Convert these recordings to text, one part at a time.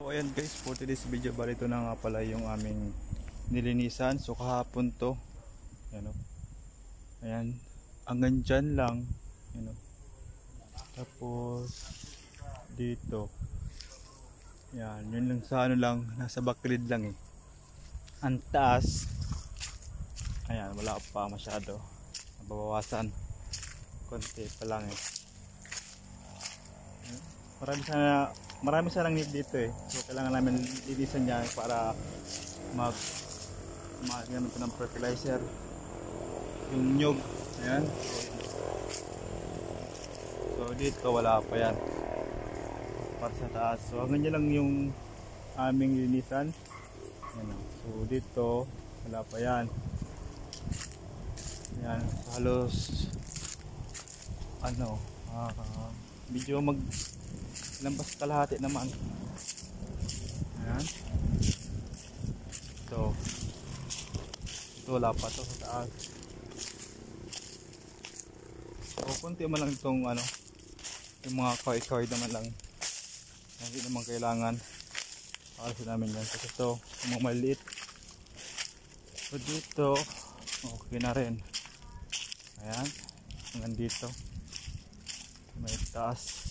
So ayan guys, for today's video bali ito na nga pala yung aming nilinisan. So kahapon to, ayan o, ayan, hanggang dyan lang, ayan o. Tapos dito, ayan, yun lang sa ano lang, nasa backgrid lang eh. Ang taas, ayan, wala pa masyado, nababawasan, konti pa lang eh. Marami sanang need dito eh. So kailangan namin linisan niya para maggamit ito ng fertilizer. Yung nyug. Ayan. So dito wala pa yan. Para sa taas. So hanggang lang yung aming linisan. Ayan. So dito wala pa yan. Ayan. Halos ano medyo lampas kalahati naman. Ayan. Ito wala pa to sa taas. So kunti man lang itong ano, yung mga kaway-kaway naman lang, hindi naman kailangan alisin namin yan kasi ito yung mga maliit. So dito okay na rin. Ayan, hanggang dito may taas.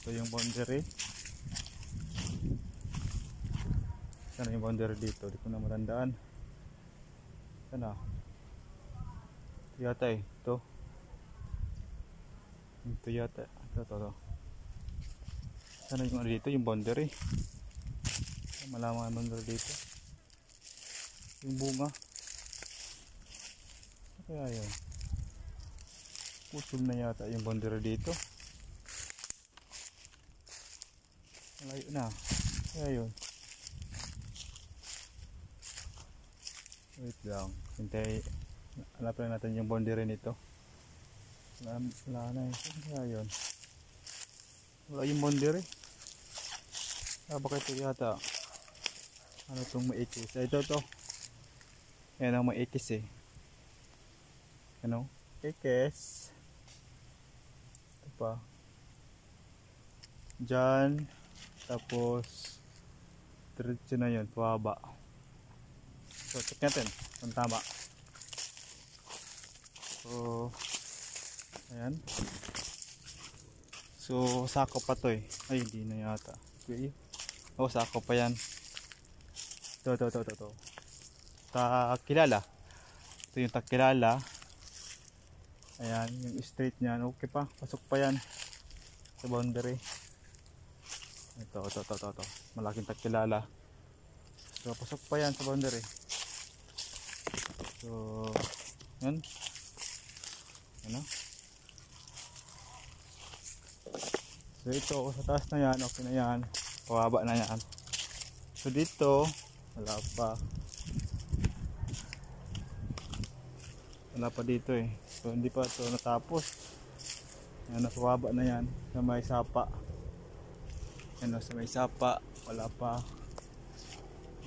Ito yung boundary. Sana yung boundary dito, di ko na matandaan. Sana ito yata eh, ito yata, ito. Sana yung ano dito, yung boundary. Malaman ang boundary dito, yung bunga. Kaya yun, pusol na yata yung boundary dito. Malayo na. Kaya yun. Wait lang. Hintay. Hanapin natin yung boundary nito. Wala na eh. Kaya yun. Wala yung boundary. Baka ito yata. Ano itong maikis? Ito. Yan ang maikis eh. Ano? Ikis. Ito pa. Diyan. Tapos diretso na yun, pababa. So check natin kung tama. So ayan. So sako pa to eh. Ay hindi na yata. Okay. Oh sako pa yan. Ito. Takilala. Ito yung takilala. Ayan yung straight niyan. Okay pa, pasok pa yan sa boundary. Ito. Malaking takilala. So, pasok pa yan sa boundary. So, yan. Ano? So, ito, sa taas na yan, okay na yan. Pababa na yan. So, dito, wala pa. Wala pa dito eh. So, hindi pa ito natapos. Yan, napababa na yan. Sa may sapa. Ano, sa may sapa wala pa.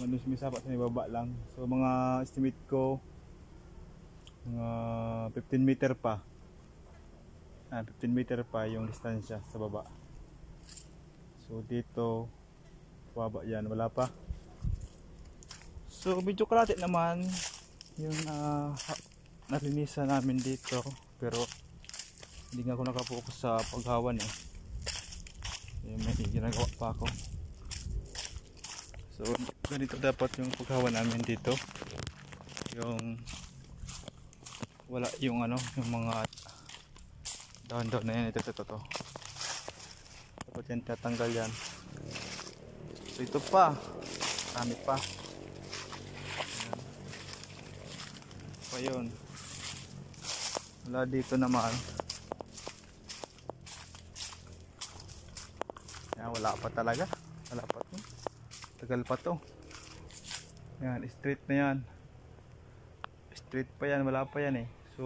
Ano sa may sapa, sa may baba lang. So mga estimate ko mga 15 meter pa. 15 meter pa yung distansya sa baba. So dito baba yan, wala pa. So medyo kalahati naman yung nalinisan namin dito, pero hindi nga ako nakapokus sa paghawan eh. May ginagawa pa ako. So ganito dapat yung paghawa namin dito. Yung wala yung ano, yung mga daon-daon na yan. Ito. Dapat yan tatanggal yan. So ito pa, marami pa. Pa yun. Wala dito naman. Wala pa talaga. Wala pa to. Tagal pa to. Yan, straight na yan. Straight pa yan, wala pa yan eh. So,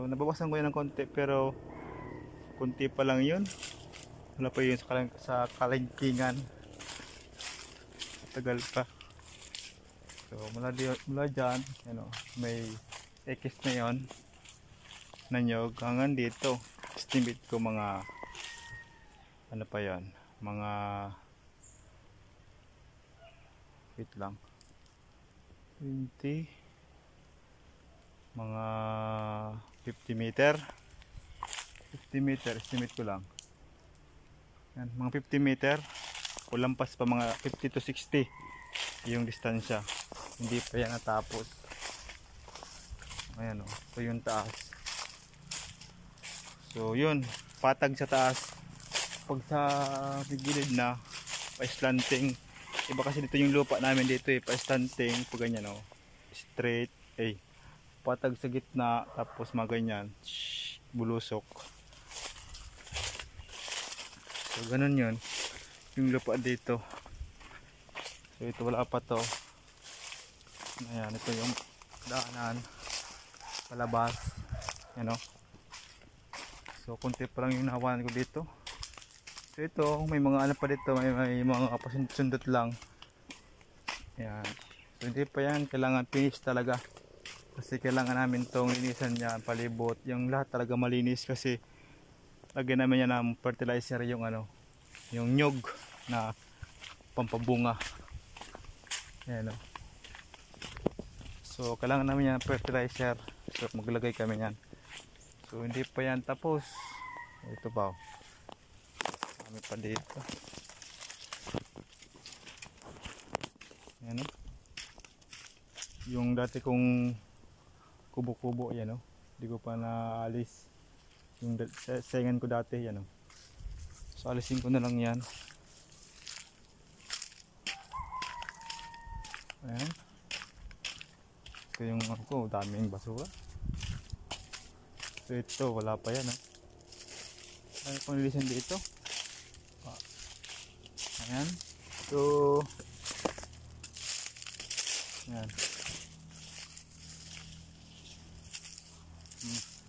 nabawasan ko yan ng konti, pero konti pa lang yun. Wala pa yun sa kalingkingan. Tagal pa. So, mula dyan, ano, may X na yun. Na nyog. Hanggang dito. Estimate ko mga ano pa yan, mga wait lang, 20, mga 50 meter, 50 meter estimate ko lang. Yan, mga 50 meter o lampas pa, mga 50 to 60 yung distansya. Hindi pa yan natapos. Ayan o, ito yung taas. So yun, patag sa taas. Pag sa gilid na pa-slanting, iba kasi dito yung lupa namin dito pa-slanting, pag ganyan o, straight, patag sa gitna, tapos mga ganyan, bulusok. So ganun yun yung lupa dito. So ito wala pa to. Ayan, ito yung daanan palabas, yan o. So konti pa lang yung nahawanan ko dito. So ito may mga ano pa dito, may mga pasundot lang. Yan, so hindi pa yan, kailangan finish talaga, kasi kailangan namin tong linisan niya, palibot, yung lahat talaga malinis, kasi lagyan namin yan ng fertilizer, yung ano, yung nyug na pampabunga. Ayan o. So kailangan namin yan fertilizer, so maglagay kami yan. So hindi pa yan tapos. Ito pa o, kami pa dito. Ayan o, yung dati kong kubo-kubo, yan o, hindi ko pa naalis yung sayangan ko dati, yan o. So alisin ko na lang yan. Ayan, ito yung ako, daming basura. So ito wala pa yan, ano pang nilisan dito. Ayan, so ayan,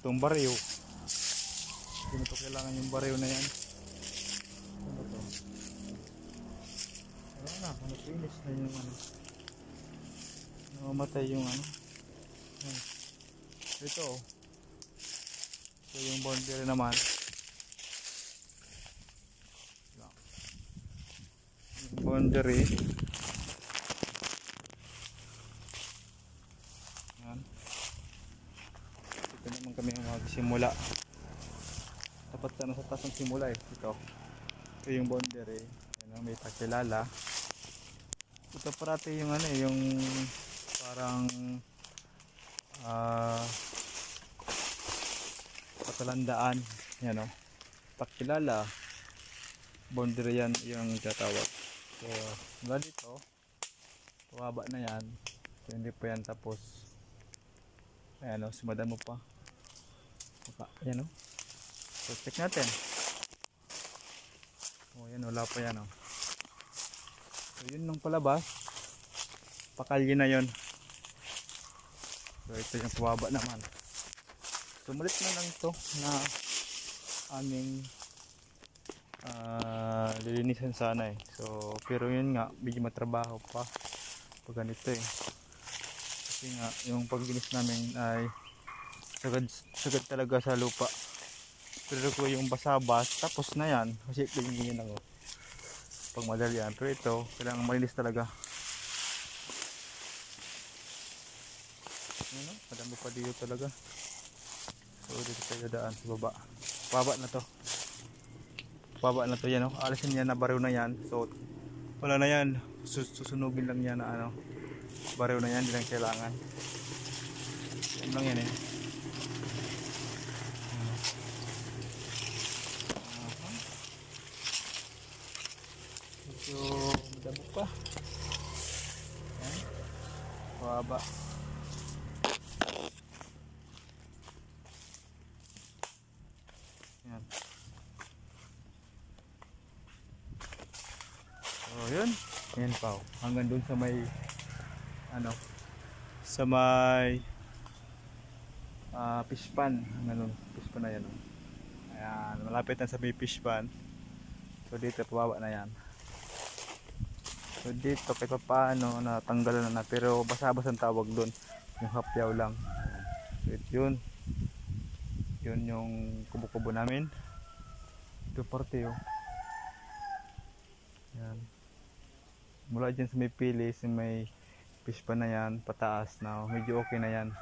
itong bariyo, hindi mo ito kailangan yung bariyo na yan. Ano to? Wala na, finish na yung ano, namamatay yung ano. Ayan. Ito so yung boundary naman, yung boundary, ayan. Ito naman kami magsimula, dapat na sa taas ng simula ito yung boundary. Ayan, may takilala. Ito parati yung ano, yung parang patalandaan, yan o, takilala, boundary yan yung tatawag. So mula dito pababa na yan, so hindi pa yan tapos. Ayan o, sumadan mo pa, ayan o. So check natin. O yan, wala pa yan o. So yun nung palabas, pakalye na yun. So ito yung pababa naman. So malit na lang ito na aming lilinisan sana So pero yun nga, medyo matrabaho pa pag ganito kasi nga yung paglinis namin ay sagad talaga sa lupa. Pero ko yung basabas, tapos na yan, kasi ganyan lang pag madali yan. Pero ito kailangan malinis talaga. Ano, madami pa dito talaga. So dito tayo daan sa baba. Baba na to. Baba na to yan o. Alisin yan na bariw na yan. So wala na yan. Susunugin lang yan na ano. Bariw na yan, hindi lang kailangan. Yan lang yan So madami pa. Yan. Baba. Yan. So yun. Yan pa o. Hanggang dun sa may ano, sa may fish pan. Hanggang dun. Fish pan na yan o. Ayan. Malapit na sa may fish pan. So dito pababa na yan. So dito kahit paano natanggalan na, pero basabas ang tawag doon, yung hapyaw lang. So yun yung kubo-kubo namin. Ito parte yan. Mula dyan sa may pili, sa may fish pa na yan, pataas na, medyo okay na yan,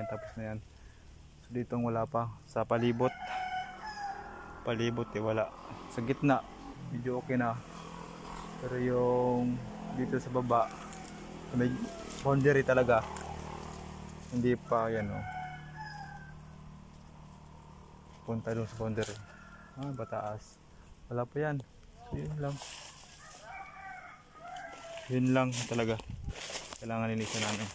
tapos na yan. So dito wala pa, sa palibot wala. Sa gitna, medyo okay na. Pero yung dito sa baba, sa may boundary talaga, hindi pa yan o. Punta doon sa boundary. Bataas. Wala pa yan. So yun lang talaga. Kailangan linisin namin.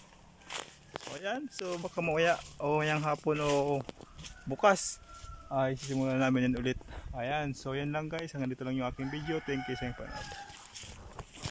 So ayan, so baka mauya o mayang hapon o bukas ay sisimulan namin yan ulit. Ayan, so yan lang guys, hanggang dito lang yung aking video. Thank you sa inyong panood.